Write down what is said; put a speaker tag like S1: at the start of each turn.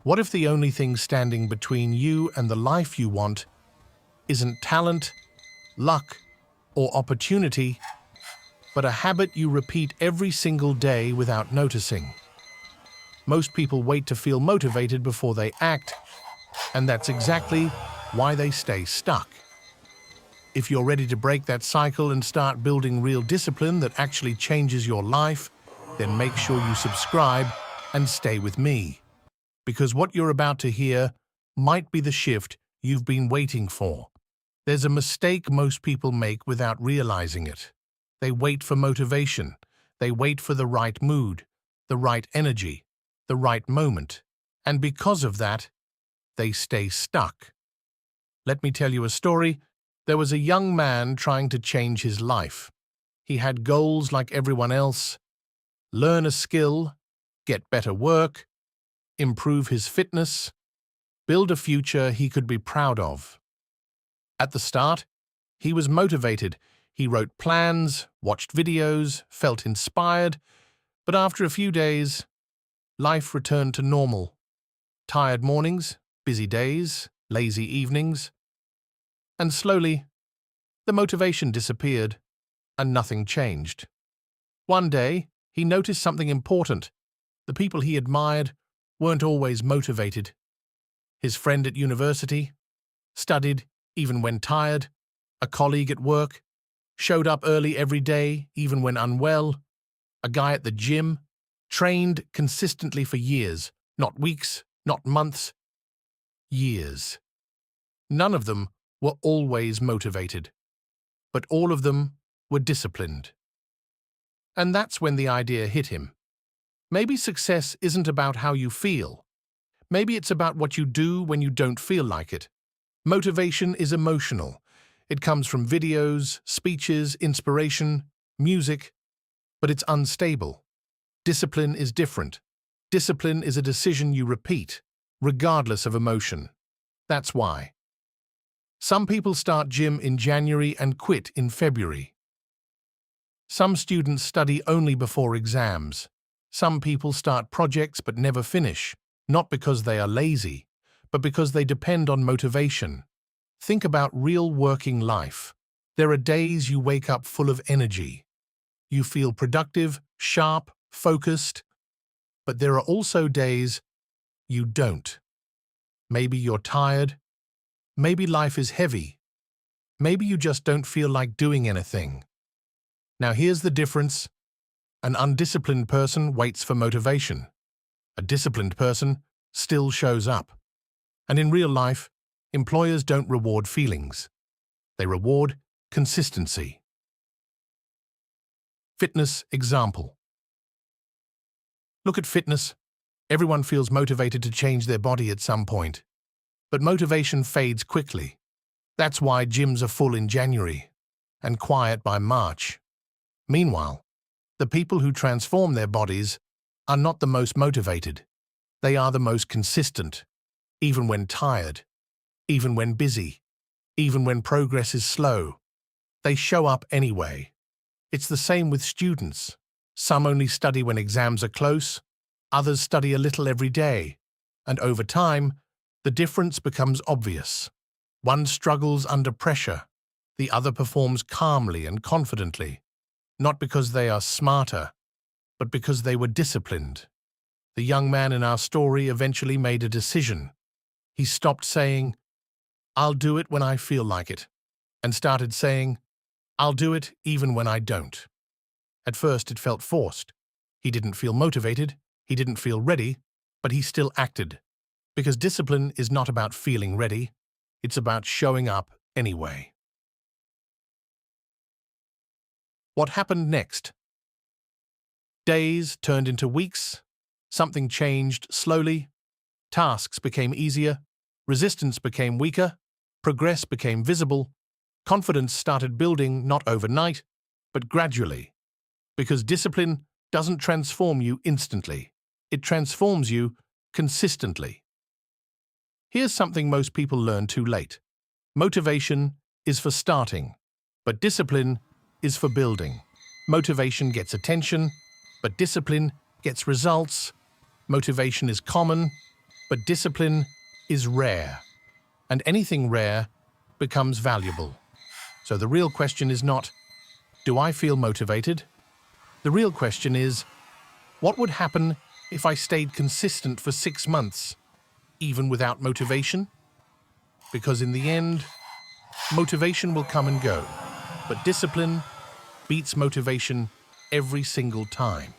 S1: What if the only thing standing between you and the life you want isn't talent, luck, or opportunity, but a habit you repeat every single day without noticing? Most people wait to feel motivated before they act, and that's exactly why they stay stuck. If you're ready to break that cycle and start building real discipline that actually changes your life, then make sure you subscribe and stay with me. Because what you're about to hear might be the shift you've been waiting for. There's a mistake most people make without realizing it. They wait for motivation. They wait for the right mood, the right energy, the right moment. And because of that, they stay stuck. Let me tell you a story. There was a young man trying to change his life. He had goals like everyone else: learn a skill, get better work, improve his fitness, build a future he could be proud of. At the start, he was motivated. He wrote plans, watched videos, felt inspired, but after a few days, life returned to normal. Tired mornings, busy days, lazy evenings, and slowly, the motivation disappeared, and nothing changed. One day, he noticed something important. The people he admired weren't always motivated. His friend at university studied even when tired, a colleague at work showed up early every day even when unwell, a guy at the gym trained consistently for years, not weeks, not months, years. None of them were always motivated, but all of them were disciplined. And that's when the idea hit him. Maybe success isn't about how you feel. Maybe it's about what you do when you don't feel like it. Motivation is emotional. It comes from videos, speeches, inspiration, music, but it's unstable. Discipline is different. Discipline is a decision you repeat, regardless of emotion. That's why. Some people start gym in January and quit in February. Some students study only before exams. Some people start projects but never finish, not because they are lazy, but because they depend on motivation. Think about real working life. There are days you wake up full of energy. You feel productive, sharp, focused, but there are also days you don't. Maybe you're tired. Maybe life is heavy. Maybe you just don't feel like doing anything. Now here's the difference. An undisciplined person waits for motivation. A disciplined person still shows up. And in real life, employers don't reward feelings. They reward consistency. Fitness example. Look at fitness. Everyone feels motivated to change their body at some point. But motivation fades quickly. That's why gyms are full in January and quiet by March. Meanwhile, the people who transform their bodies are not the most motivated. They are the most consistent, even when tired, even when busy, even when progress is slow. They show up anyway. It's the same with students. Some only study when exams are close, others study a little every day, and over time, the difference becomes obvious. One struggles under pressure, the other performs calmly and confidently, not because they are smarter, but because they were disciplined. The young man in our story eventually made a decision. He stopped saying, "I'll do it when I feel like it," and started saying, "I'll do it even when I don't." At first, it felt forced. He didn't feel motivated, he didn't feel ready, but he still acted. Because discipline is not about feeling ready, it's about showing up anyway. What happened next? Days turned into weeks. Something changed slowly. Tasks became easier. Resistance became weaker. Progress became visible. Confidence started building not overnight, but gradually. Because discipline doesn't transform you instantly. It transforms you consistently. Here's something most people learn too late. Motivation is for starting, but discipline is for building. Motivation gets attention, but discipline gets results. Motivation is common, But discipline is rare, and anything rare becomes valuable. So the real question is not, do I feel motivated? The real question is, what would happen if I stayed consistent for 6 months, even without motivation? Because in the end, motivation will come and go, but discipline beats motivation every single time.